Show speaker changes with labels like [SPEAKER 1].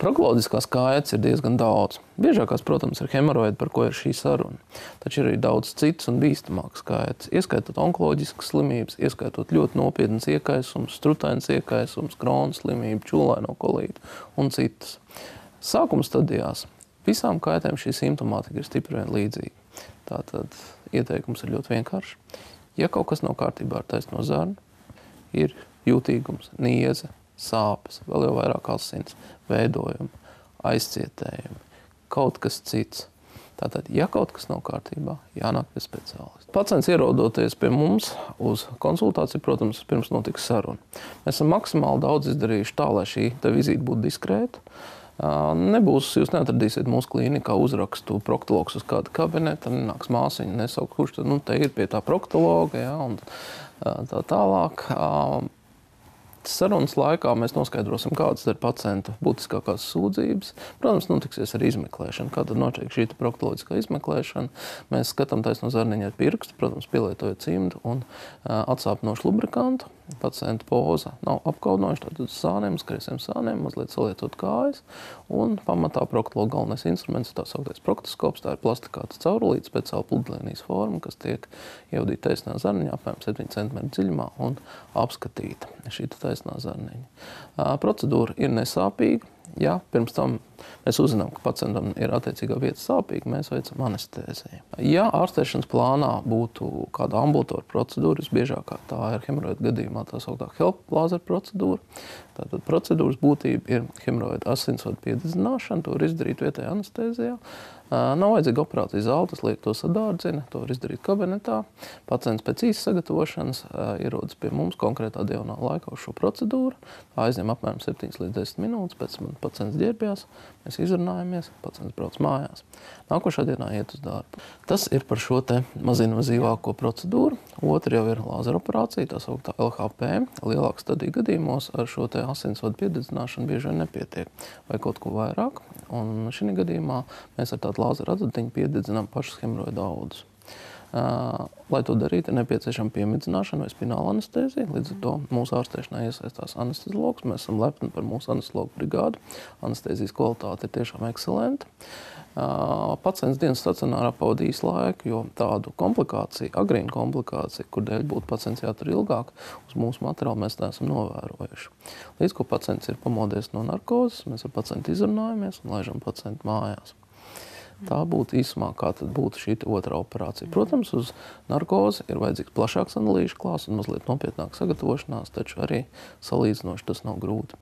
[SPEAKER 1] Proktoloģiskās kaitas ir diezgan daudz. Biežākās, protams, ir hemoroidi, par ko ir šī saruna. Taču ir arī daudz citas un bīstamākas kaitas, ieskaitot onkoloģiskas slimības, ieskaitot ļoti nopietnas iekaisums, strutains iekaisums, Krona slimību, čūlaino kolītu un citas. Sākuma stadijās visām kaitēm šī simptomātika ir stipri vien līdzīga. Tātad ieteikums ir ļoti vienkāršs. Ja kaut kas nav kārtībā ar taisno zarnu, ir jūtīgums, nieze, sāpes, vēl jau vairāk asins, veidojumi, aizcietējumi, kaut kas cits. Tātad, ja kaut kas nav kārtībā, jānāk pie speciālista. Pacients ierodoties pie mums uz konsultāciju, protams, pirms notiks saruna. Mēs esam maksimāli daudz izdarījuši tā, lai šī vizīte būtu diskrēta. Jūs neatradīsiet mūsu klīnikā uzrakstu proktologs uz kādu kabinetu, nenāks māsiņa, nesaukt, kurš tad, te ir pie tā proktologa, ja, un tā tālāk. Sarunas laikā mēs noskaidrosim, kādas ir pacienta būtiskākās sūdzības. Protams, notiksies arī izmeklēšana. Kā tad notiek šī proktoloģiskā izmeklēšana? Mēs skatām taisno zarniņu ar pirkstu, protams, pielietojot cimdu un atsāpinošu lubrikantu. Pacienta poza nav apkaudinoša, tātad uz sāniem, uz kreisiem sāniem, mazliet saliecot kājas. Un pamatā proktologa galvenais instruments ir tā sauktais proktoskops. Tā ir plastikāta caurulīte, speciāla pludlīnijas forma, kas tiek ievadīta taisnā zarniņā apmēram 7 cm dziļumā un apskatīta šī taisnā zarniņa. Procedūra ir nesāpīga. Ja pirms tam mēs uzzinām, ka pacientam ir attiecīgā vieta sāpīga, mēs veicam anestēziju. Ja ārstēšanas plānā būtu kāda ambulatora procedūra, visbiežākā tā ir hemoroida gadījumā tā sauktā HELP lāzera procedūra. Tātad procedūras būtība ir hemoroida asinsvadu piededzināšana, to var izdarīt vietējā anestēzijā. Nav vajadzīga operācijas zāle, tas liek to sadārdzina, to var izdarīt kabinetā. Pacients pēc īsas sagatavošanas ierodas pie mums konkrētā diagonāla laikā uz šo procedūru. Aizņem apmēram 7 līdz 10 minūtes, pēc tam pacients ģērbjās, mēs izrunājamies, pacients brauc mājās. Nākošā dienā iet uz darbu. Tas ir par šo te mazinvazīvāko procedūru. Otra jau ir lāzera operācija, tā sauktā LHP. Lielāka stadija gadījumos ar šo te asinsvadu piededzināšanu bieži vien nepietiek vai kaut ko vairāk. Un šī gadījumā mēs ar tādu lāzera adatiņu piededzinām pašus hemoroida audus. Lai to darītu, ir nepieciešama piemidzināšana vai spināla anestēzija. Līdz ar to mūsu ārstēšanā iesaistās anesteziologs. Mēs esam lepni par mūsu anesteziologu brigādu. Anestēzijas kvalitāte ir tiešām ekscelenta. Pacients dienas stacionārā pavadīja īsu laiku, jo tādu komplikāciju, agrīnu komplikāciju, kur dēļ būtu pacients jātur ilgāk, uz mūsu materiālu mēs neesam novērojuši. Līdz ko pacients ir pamodies no narkozes, mēs ar pacientu izrunājamies un laižam pacientu mājās. Tā būtu īsumā, kā tad būtu šī otrā operācija. Protams, uz narkozi ir vajadzīgs plašāks analīžu klāsts un mazliet nopietnāka sagatavošanās, taču arī salīdzinoši tas nav grūti.